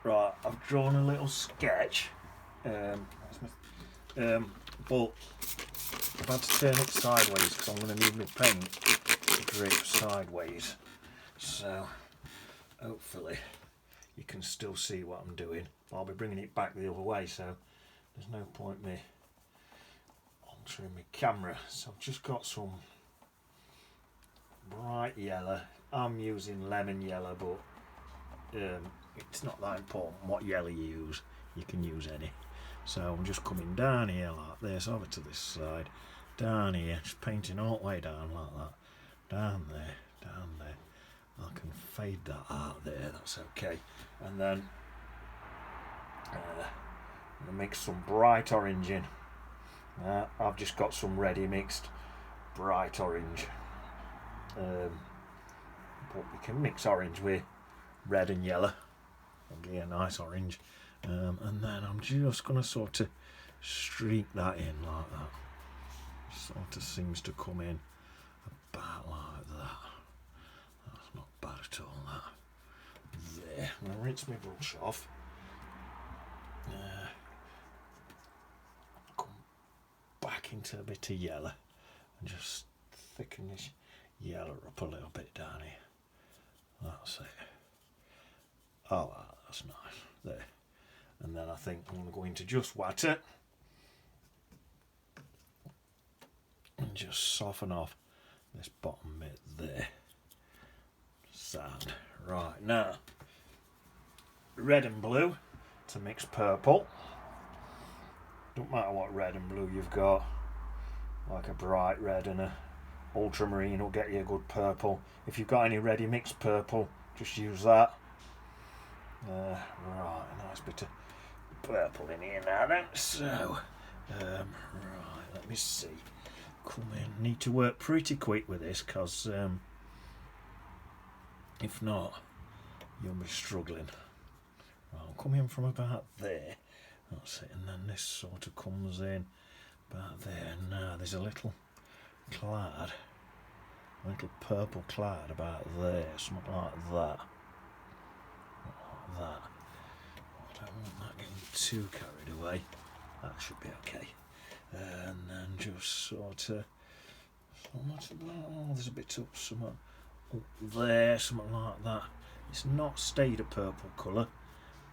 Right, I've drawn a little sketch, but I've had to turn it sideways because I'm going to need my paint to drip sideways. So hopefully you can still see what I'm doing. I'll be bringing it back the other way, so there's no point me altering my camera. So I've just got some bright yellow. I'm using lemon yellow, but it's not that important what yellow you use. You can use any. So I'm just coming down here like this, over to this side, down here, just painting all the way down like that, down there, down there. I can fade that out there, that's okay. And then I'm going to mix some bright orange in. I've just got some ready mixed bright orange. But we can mix orange with red and yellow. It'll be a nice orange. And then I'm just going to sort of streak that in like that. Sort of seems to come in about like that. That's not bad at all, that. There. I'm going to rinse my brush off. Come back into a bit of yellow and just thicken this yellow up a little bit down here. That's it. Oh, that's nice. There. And then I think I'm going to go into just water and just soften off this bottom bit there. Sound. Right, now red and blue to mix purple. Don't matter what red and blue you've got, like a bright red and a ultramarine will get you a good purple. If you've got any ready mixed purple, just use that. Right, a nice bit of purple in here now then. So, right, let me see. Come in. Need to work pretty quick with this because if not, you'll be struggling. Right, I'll come in from about there. That's it. And then this sort of comes in about there. Now there's a little cloud, a little purple cloud about there, something like that. Like that. I don't want that getting too carried away. That should be okay. And then just sort of, there's a bit up, something up there, something like that. It's not stayed a purple colour,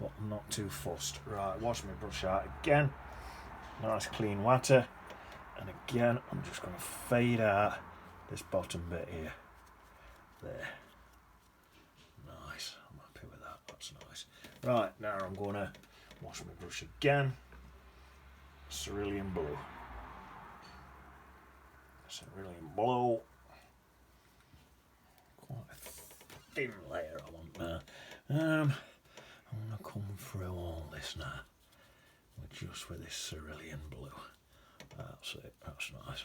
but I'm not too fussed. Right, wash my brush out again. Nice clean water. And again, I'm just going to fade out this bottom bit here. There. Nice. I'm happy with that. That's nice. Right, now I'm going to wash my brush again. Cerulean blue. Cerulean blue. Quite a thin layer I want now. I'm going to come through all this now. Just with this cerulean blue. That's it, that's nice.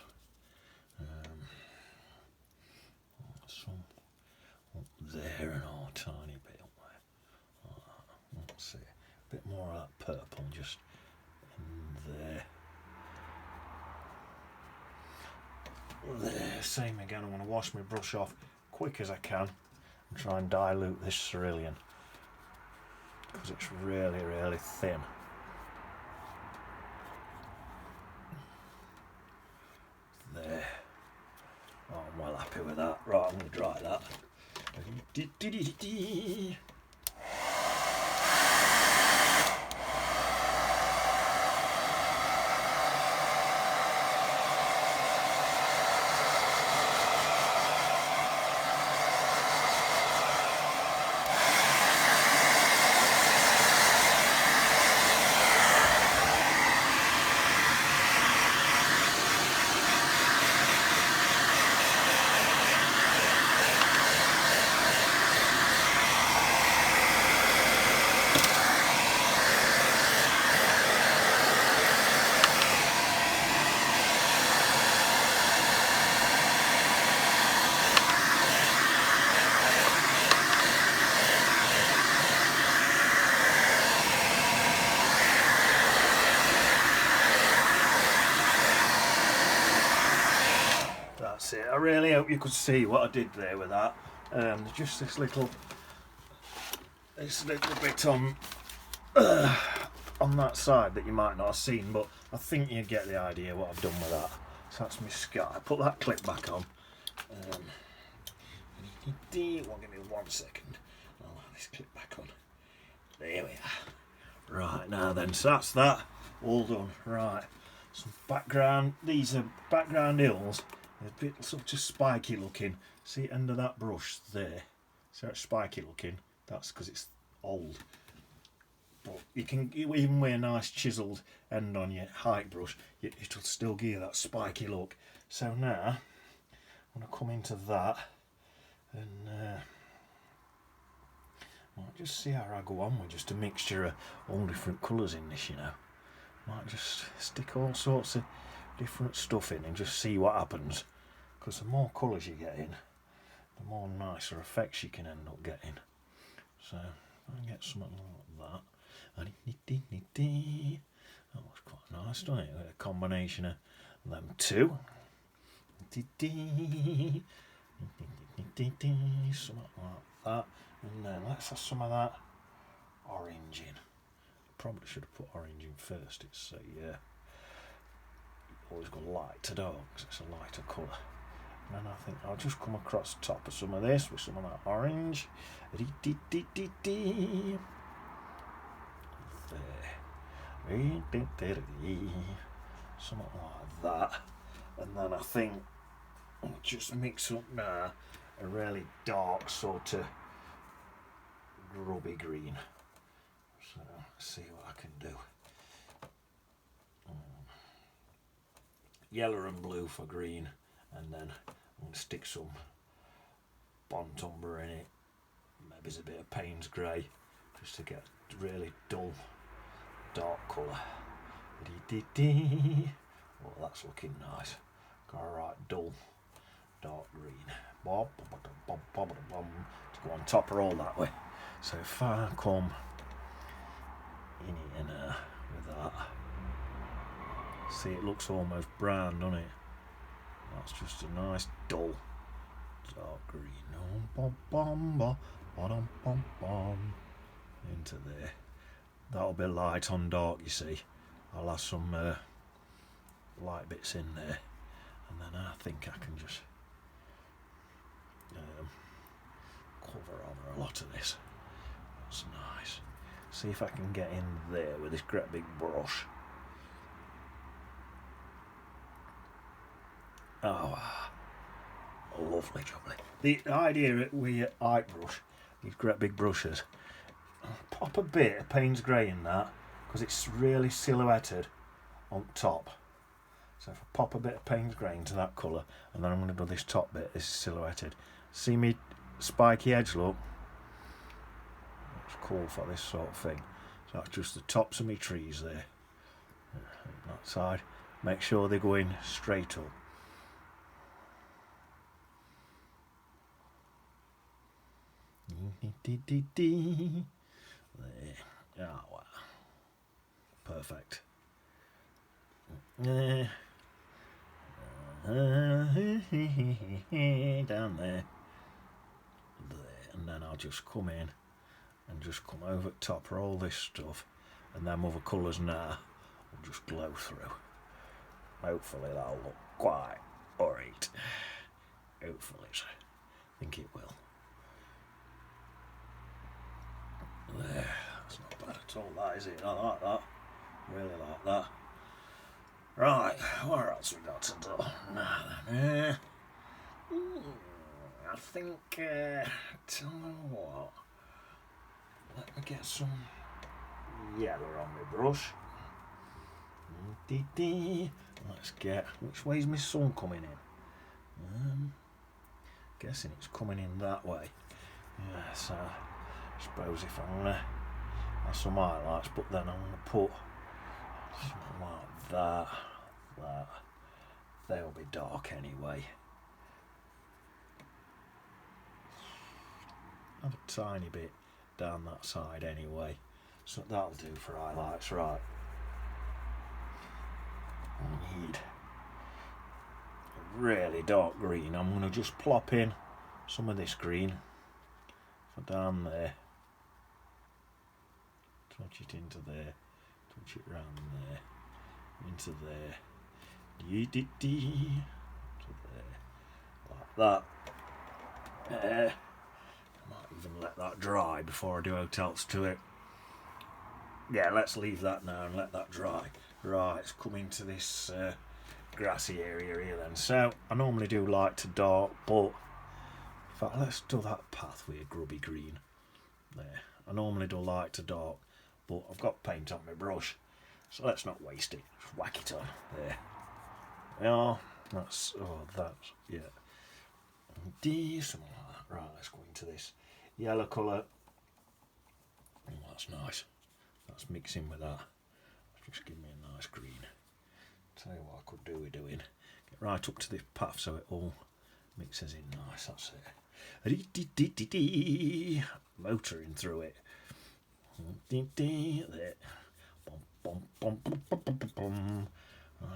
Some up there and all tiny bit up there. That's it. A bit more of that purple just in there. There, same again. I'm going to wash my brush off quick as I can and try and dilute this cerulean because it's really, really thin. There. Oh, I'm well happy with that. Right, I'm going to dry that. That's it. I really hope you could see what I did there with that. Just this little bit on on that side that you might not have seen, but I think you get the idea what I've done with that. So that's my sky. Put that clip back on. Well, give me 1 second. I'll have this clip back on. There we are. Right, now then, so that's that. All done. Right. Some background. These are background hills. They're a bit sort of just spiky looking. See the end of that brush there? So it's spiky looking. That's because it's old. But you can, even with a nice chiselled end on your height brush, it'll still give you that spiky look. So now I'm going to come into that and might just see how I go on with just a mixture of all different colours in this, you know. Might just stick all sorts of different stuff in and just see what happens. Because the more colours you get in, the more nicer effects you can end up getting. So I get something like that. That looks quite nice, doesn't it? A combination of them two. Something like that. And then let's have some of that orange in. Probably should have put orange in first. It's yeah. Always go light to dark because it's a lighter colour. And then I think I'll just come across the top of some of this with some of that orange. There. Something like that. And then I think I'll just mix up now a really dark sort of grubby green. So let's see what I can do. Yellow and blue for green, and then I'm going to stick some Bont Umber in it. Maybe a bit of Payne's Grey, just to get really dull, dark colour. Oh, that's looking nice. Got a right dull, dark green. To go on top or all that way. So if I come in here with that, see it looks almost brown, doesn't it? That's just a nice dull, dark green. Into there. That'll be light on dark, you see. I'll have some light bits in there, and then I think I can just cover over a lot of this. That's nice. See if I can get in there with this great big brush. Oh, lovely jubbly. The idea with your eye brush, these great big brushes, pop a bit of Payne's Grey in that, because it's really silhouetted on top. So if I pop a bit of Payne's Grey into that colour, and then I'm going to do this top bit, this is silhouetted. See me spiky edge look? It's cool for this sort of thing. So that's just the tops of my trees there. That side. Make sure they go in straight up. There. Oh, wow. Perfect. Down there. And then I'll just come in and just come over the top of all this stuff, and them other colours now will just glow through. Hopefully that'll look quite alright. Hopefully, I think it will. There, that's not bad at all, that is it? I like that. Really like that. Right, what else we got to do? Now then, I think, tell me what, let me get some yellow on my brush. Let's get, which way's my sun coming in? Guessing it's coming in that way. Yeah, so I suppose if I'm going to have some highlights, but then I'm going to put something like that. They'll be dark anyway. Have a tiny bit down that side anyway, so that'll do for highlights. Right, I need a really dark green. I'm going to just plop in some of this green for down there touch it into there, touch it round there, into there, to there, like that. I might even let that dry before I do anything else to it. Yeah, let's leave that now and let that dry. Right, it's coming to this grassy area here then. So I normally do light to dark, but in fact let's do that path with a grubby green there. I normally do light to dark, but I've got paint on my brush, so let's not waste it. Just whack it on there. Yeah, that's yeah. Something like that. Right, let's go into this yellow colour. Oh, that's nice. That's mixing with that. Just give me a nice green. Tell you what I could do with doing. Get right up to this path so it all mixes in nice. That's it. Motoring through it. There. Right,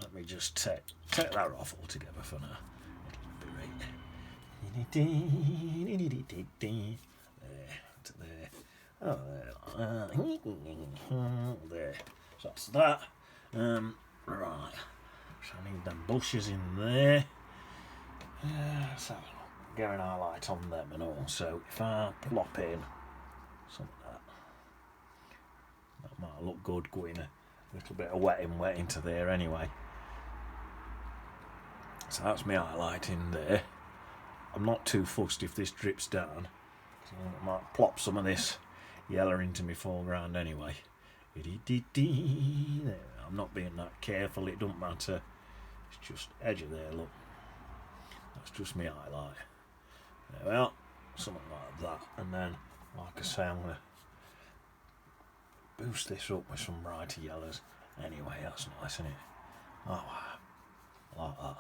let me just take that off altogether for now. It'll be right. There, to there. Oh, there. So that's that. Right. So I need them bushes in there. So get an highlight on them and all. So if I plop in some of that might look good going a little bit of wet into there anyway. So that's my highlight in there. I'm not too fussed if this drips down. So I might plop some of this yellow into my foreground anyway. There. I'm not being that careful, it don't matter. It's just edge of there, look. That's just my highlight. There we are. Something like that. And then, like I say, I'm going to boost this up with some brighter yellows. Anyway, that's nice, isn't it? Oh, like that.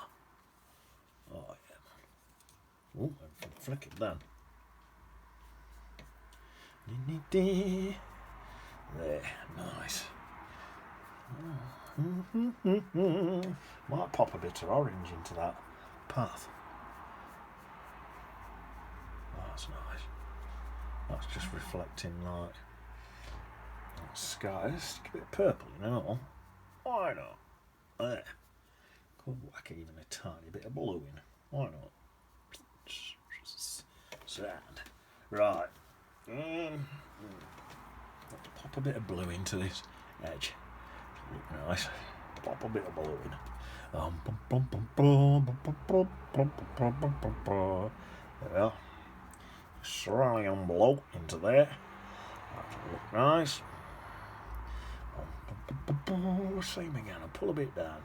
Oh, yeah. Oh, I'm flicking then. There, nice. Might pop a bit of orange into that path. That's nice. That's just reflecting like that sky. Let's stick a bit of purple in and all. Why not? There. Could whack even a tiny bit of blue in. Why not? Sand. Right. Pop a bit of blue into this edge. Look nice. Pop a bit of blue in. There we are. Cerulean blue into there. That'll look nice. Same again. I'll pull a bit down.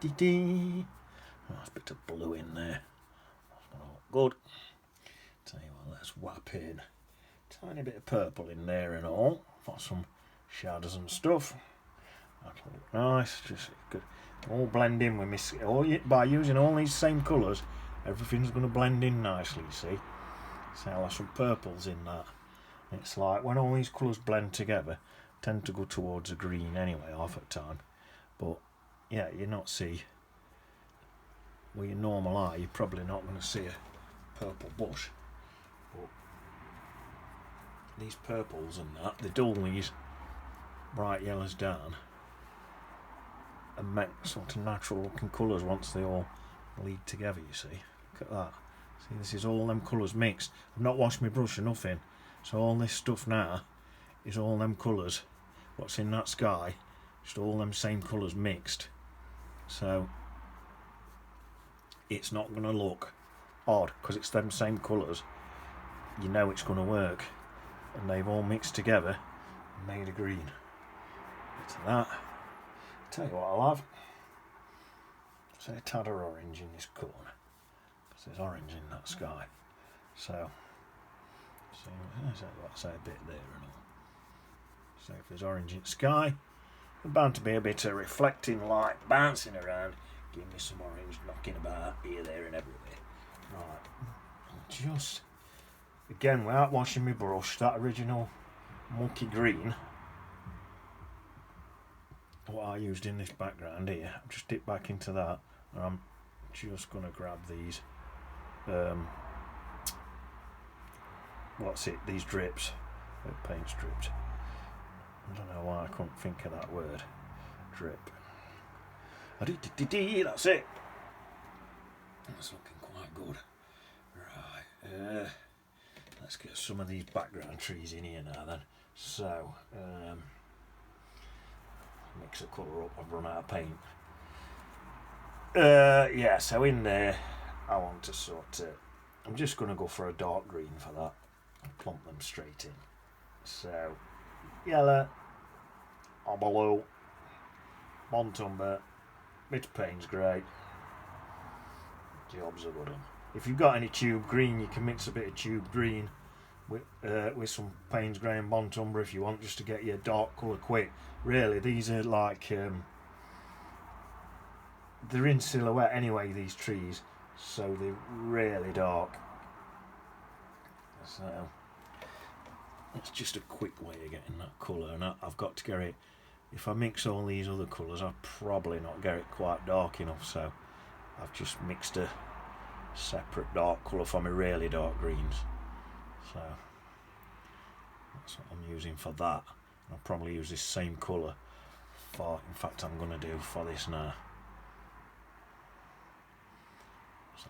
Nice bit of blue in there. That's gonna look good. Tell you what, let's whap in tiny bit of purple in there and all. Got some shadows and stuff. That'll look nice. Just good. All blend in with me. By using all these same colours, everything's going to blend in nicely, you see. So I'll have some purples in that. It's like when all these colours blend together, tend to go towards a green anyway, half at time. But yeah, you're not see with your normal eye, you're probably not going to see a purple bush. But these purples and that, they dull these bright yellows down and make sort of natural looking colours once they all bleed together, you see. Look at that. See, this is all them colours mixed. I've not washed my brush or nothing. So all this stuff now is all them colours. What's in that sky, just all them same colours mixed. So it's not going to look odd because it's them same colours. You know it's going to work. And they've all mixed together and made a green. Bit of that. Tell you what I'll have. Say a tad of orange in this corner. Because there's orange in that sky. So, say a bit there and all. So if there's orange in the sky, there's bound to be a bit of reflecting light bouncing around. Give me some orange knocking about here, there and everywhere. Right. Just, again, without washing my brush, that original monkey green, what I used in this background here, I've just dipped back into that, and I'm just going to grab these, these drips, paint strips, I don't know why I couldn't think of that word. Drip. That's it. That's looking quite good. Right. Let's get some of these background trees in here now then. So, mix a colour up. I've run out of paint. Yeah, so in there, I want to I'm just going to go for a dark green for that and plump them straight in. So, yellow, or blue, Montumber, bit of Payne's grey. Jobs are good on. If you've got any tube green, you can mix a bit of tube green with some Payne's grey and Montumber if you want, just to get your dark colour quick. Really, these are like they're in silhouette anyway, these trees, so they're really dark. So it's just a quick way of getting that colour, and I've got to get it. If I mix all these other colours, I'll probably not get it quite dark enough, so I've just mixed a separate dark colour for my really dark greens. So that's what I'm using for that. I'll probably use this same colour for, in fact I'm going to do for this now. So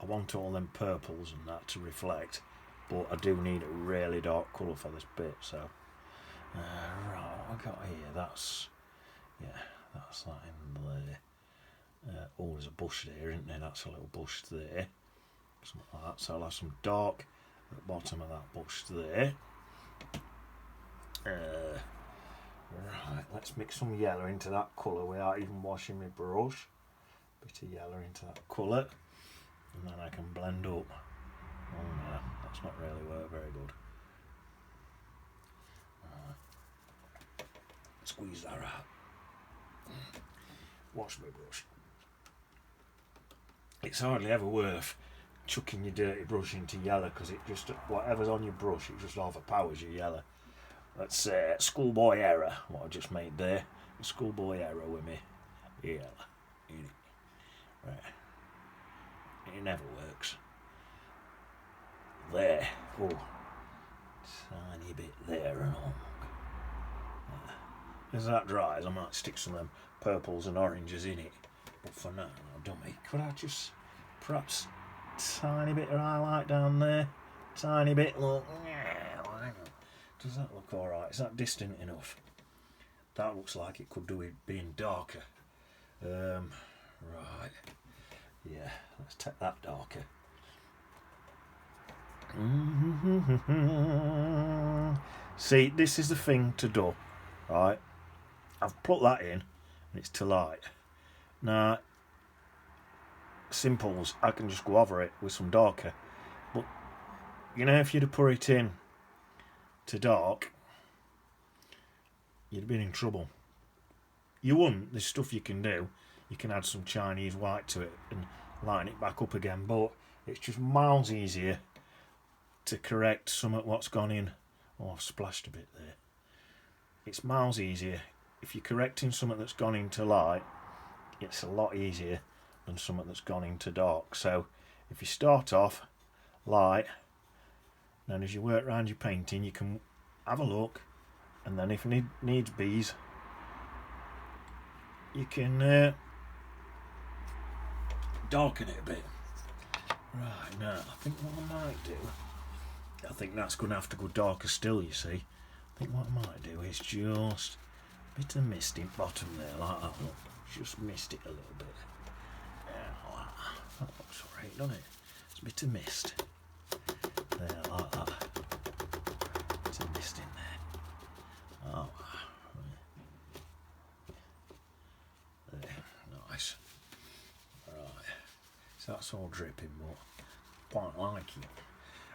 I want all them purples and that to reflect, but I do need a really dark colour for this bit. So right, what I got here, that's that in there. Oh, there's a bush there, isn't there? That's a little bush there, something like that. So I'll have some dark at the bottom of that bush there. Right, let's mix some yellow into that colour without even washing my brush. Bit of yellow into that colour, and then I can blend up. Oh no, that's not really worked very good. Right. Squeeze that out. Wash my brush. It's hardly ever worth chucking your dirty brush into yellow, because it just, whatever's on your brush, it just overpowers your yellow. That's schoolboy error, what I just made there. Schoolboy error with me yellow. Right. It never works. There. Oh, tiny bit there and all. As that dries, I might stick some of them purples and oranges in it. But for now, dummy, could I just perhaps tiny bit of highlight down there? Tiny bit, look. Does that look alright? Is that distant enough? That looks like it could do with being darker. Right. Yeah, let's take that darker. See, this is the thing to do, right? I've put that in, and it's to light. Now, simples, I can just go over it with some darker. But, you know, if you'd have put it in to dark, you'd have been in trouble. You wouldn't. There's stuff you can do. You can add some Chinese white to it and line it back up again, but it's just miles easier to correct some of what's gone in. Oh, I've splashed a bit there. It's miles easier. If you're correcting something that's gone into light, it's a lot easier than something that's gone into dark. So if you start off light, then as you work around your painting, you can have a look, and then if needs bees, you can darken it a bit. Right, now I think what I might do, I think that's going to have to go darker still, you see. I think what I might do is just a bit of mist in bottom there, like that. Look, just mist it a little bit. Yeah, like that. That looks alright, doesn't it? It's a bit of mist there, like that. Bit of mist in there. Oh, there, nice. Right, so that's all dripping, but quite like it.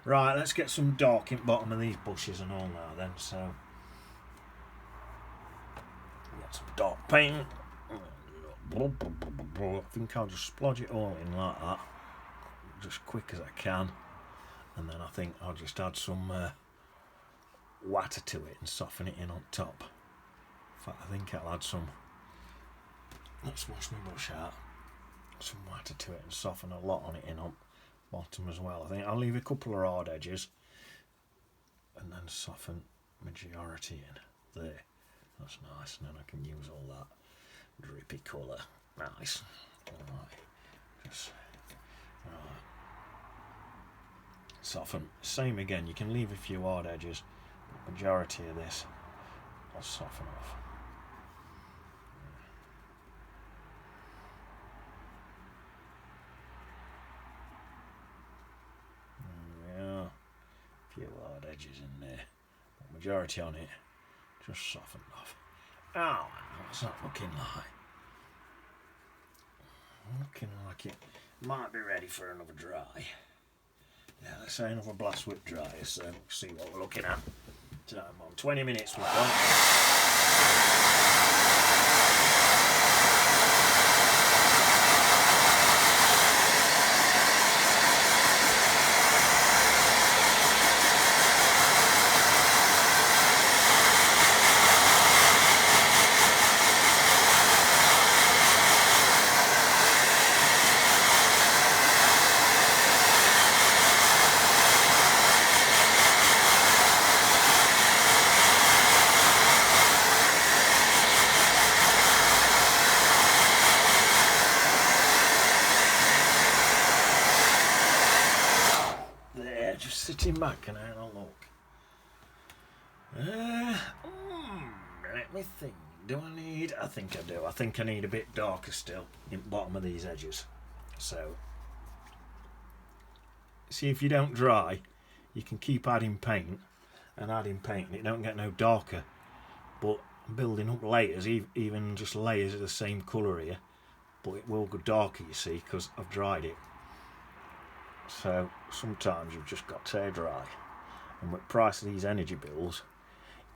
Right, let's get some dark in bottom of these bushes and all now then. So get some dark paint. I think I'll just splodge it all in like that, just quick as I can, and then I think I'll just add some water to it and soften it in on top. In fact, I think I'll add some, let's wash my brush out, some water to it and soften a lot on it in on bottom as well. I think I'll leave a couple of hard edges and then soften majority in. there. That's nice, and then I can use all that drippy colour. Nice. Alright. Just right. Soften. Same again, you can leave a few hard edges, but majority of this I'll soften off. Yeah, a few hard edges in there, but majority on it just softened off. Oh, what's that looking like? Looking like it might be ready for another dry. Yeah, let's say another blast whip dryer, so we'll see what we're looking at. Time on 20 minutes we've gone. Just sitting back and having a look. Let me think. Do I need? I think I do. I think I need a bit darker still in the bottom of these edges. So, see, if you don't dry, you can keep adding paint and adding paint, and it don't get no darker. But I'm building up layers, even just layers of the same colour here, but it will go darker, you see, because I've dried it. So sometimes you've just got to dry, and with the price of these energy bills,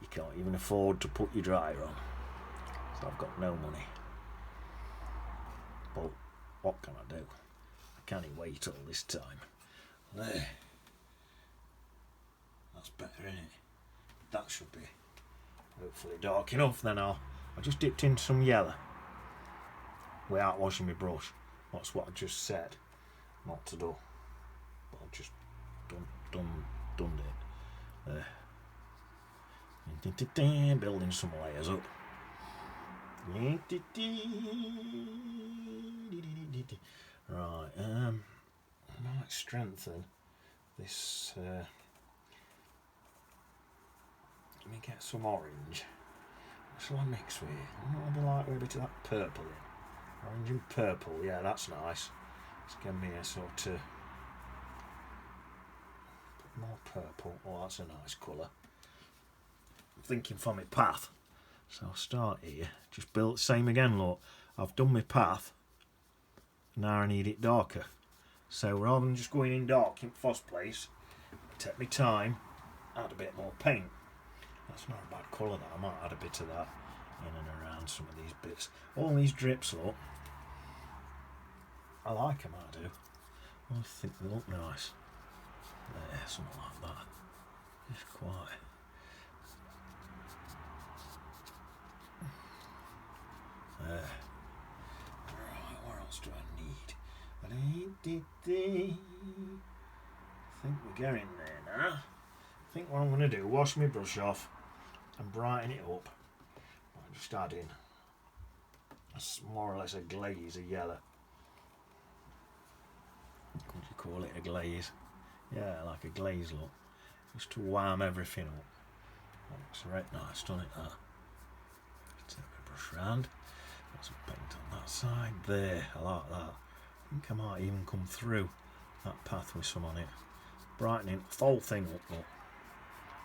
you can't even afford to put your dryer on. So I've got no money. But what can I do? I can't wait all this time. There. That's better, isn't it? That should be hopefully dark enough. Then I just dipped into some yellow without washing my brush. That's what I just said not to do. But I've just done it. Building some layers up. Right, I might strengthen this. Let me get some orange. What shall I mix with? I'll be like with a bit of that purple in. Orange and purple, yeah, that's nice. It's giving me a sort of more purple. Oh, that's a nice colour. I'm thinking for my path. So I'll start here. Just build same again, look. I've done my path. Now I need it darker. So rather than just going in dark in the first place, take my time, add a bit more paint. That's not a bad colour that. I might add a bit of that in and around some of these bits. All these drips, look. I like them, I do. I think they look nice. There, something like that. Just quite. There. Right, what else do I need? I think we're getting there now. I think what I'm going to do, wash my brush off and brighten it up. I'm just adding more or less a glaze of yellow. Would you call it a glaze? Yeah, like a glaze look. Just to warm everything up. Looks right nice, doesn't it, that? Take my brush round. Got some paint on that side. There, I like that. I think I might even come through that path with some on it. Brightening the whole thing up, look.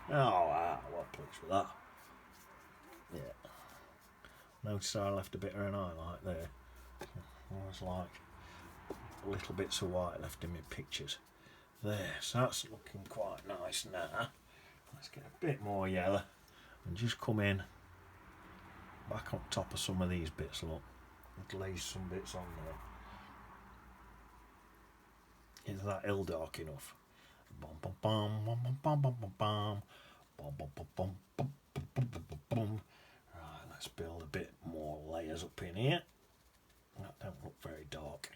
Oh, wow, well pleased with that. Yeah. Notice I left a bit of an highlight there. Almost like little bits of white left in my pictures. There, so that's looking quite nice now. Let's get a bit more yellow and just come in back on top of some of these bits, look. And glaze some bits on there. Is that ill dark enough? Bum, bum, bum, bum, bum, bum, bum, bum, bum, bum, bum, bum, bum, bum, bum, bum. Right, let's build a bit more layers up in here. That don't look very dark.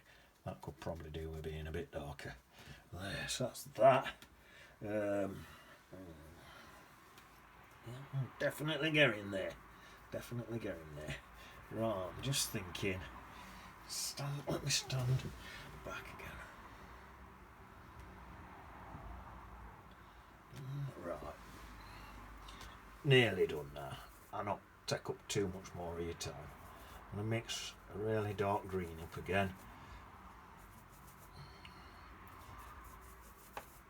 That could probably do with being a bit darker. There, so that's that. Yeah, Definitely getting there. Definitely getting there. Right, I'm just thinking. Let me stand back again. Right. Nearly done now. I'll not take up too much more of your time. I'm going to mix a really dark green up again.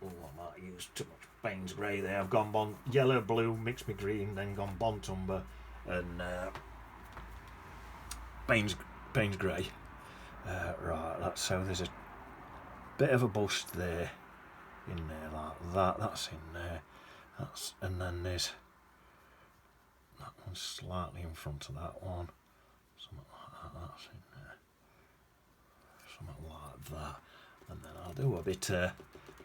Oh, I might use too much Payne's Grey there. I've gone yellow, blue, mixed me green, then gone Bont Umber and Payne's Grey. Right, so there's a bit of a bust there, in there like that. That's in there. And then there's that one slightly in front of that one. Something like that. That's in there. Something like that. And then I'll do a bit of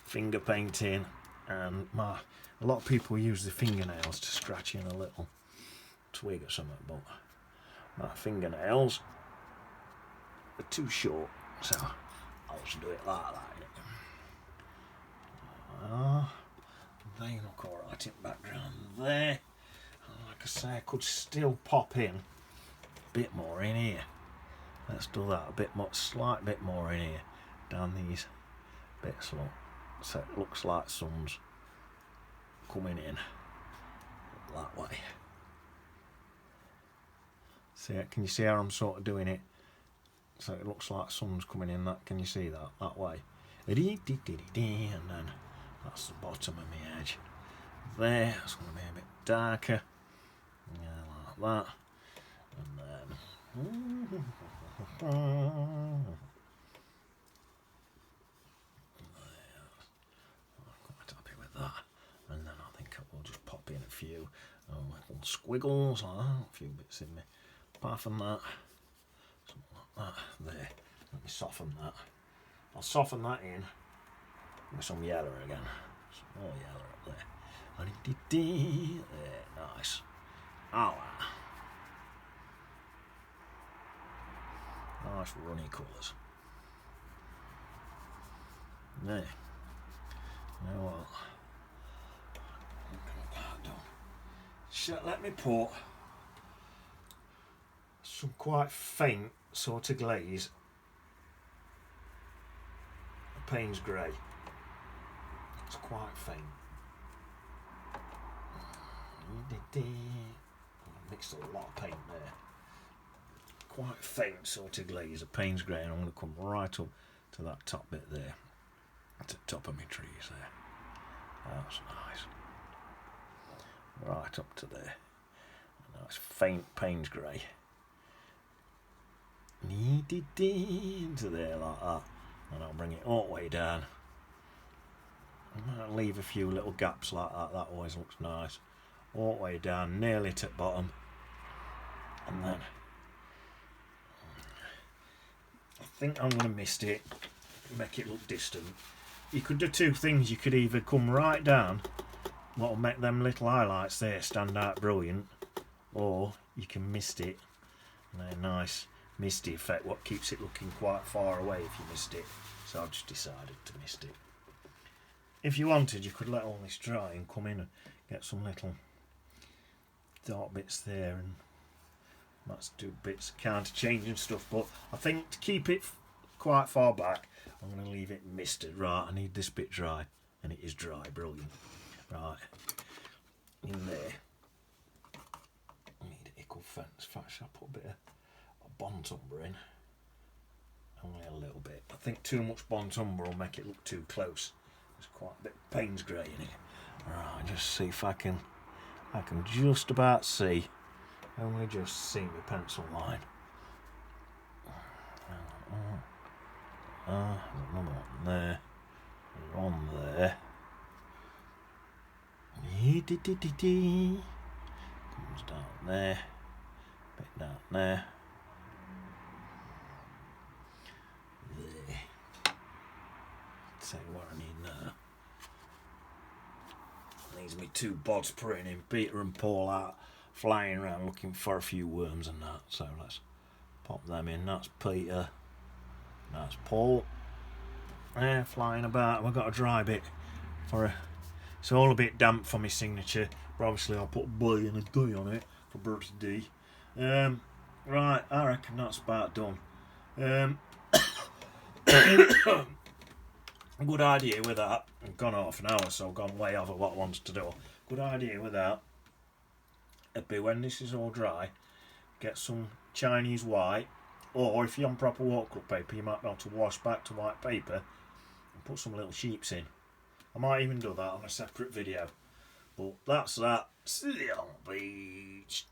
finger painting, and a lot of people use the fingernails to scratch in a little twig or something, but my fingernails are too short, so I'll just do it like that. They look alright in the background there. Like I say, I could still pop in a bit more in here. Let's do that, a bit more, slight bit more in here, down these bits, look. So it looks like sun's coming in that way. See, can you see how I'm sort of doing it? So it looks like sun's coming in. Can you see that way? And then that's the bottom of my edge. There, it's going to be a bit darker. Yeah, like that. And then and then I think I will just pop in a few little squiggles like that, a few bits in me. Apart from that, something like that there. Let me soften that. I'll soften that in with some yellow again. Some more yellow up there. There, nice. Oh, nice runny colours. There. You know what? Let me put some quite faint sort of glaze, a Payne's Grey. It's quite faint. I mixed a lot of paint there. Quite faint sort of glaze, a Payne's Grey, and I'm going to come right up to that top bit there, at the top of my trees there. That's nice. Right up to there. A nice faint Payne's Grey. Into there like that. And I'll bring it all the way down. I might leave a few little gaps like that. That always looks nice. All the way down, nearly to the bottom. And then I think I'm going to mist it, make it look distant. You could do two things. You could either come right down, what'll make them little highlights there stand out brilliant, or you can mist it, and a nice misty effect, what keeps it looking quite far away if you mist it. So I've just decided to mist it. If you wanted, you could let all this dry and come in and get some little dark bits there, and let's do bits of counter change and stuff, but I think to keep it quite far back, I'm going to leave it misted. Right, I need this bit dry, and it is dry, brilliant. Right, in there, I need an equal fence. In fact, shall I put a bit of Bont Umber in? Only a little bit. I think too much Bont Umber will make it look too close. There's quite a bit of Payne's Grey in it. Right, just see if I can just about see. Only just see my pencil line. Another one there. One there. Comes down there. Bit down there. There. Tell you what I need now. Needs me two bods putting in Peter and Paul out flying around looking for a few worms and that. So let's pop them in. That's Peter. That's Paul. They're flying about. We've got a dry bit for a. It's all a bit damp for my signature. But obviously I'll put B and a D on it for birthday. Right, I reckon that's about done. Good idea with that. I've gone half an hour, so I've gone way over what I wanted to do. Good idea with that would be when this is all dry, get some Chinese white, or if you're on proper watercolour paper, you might be able to wash back to white paper and put some little sheeps in. I might even do that on a separate video. But that's that. See you on the beach.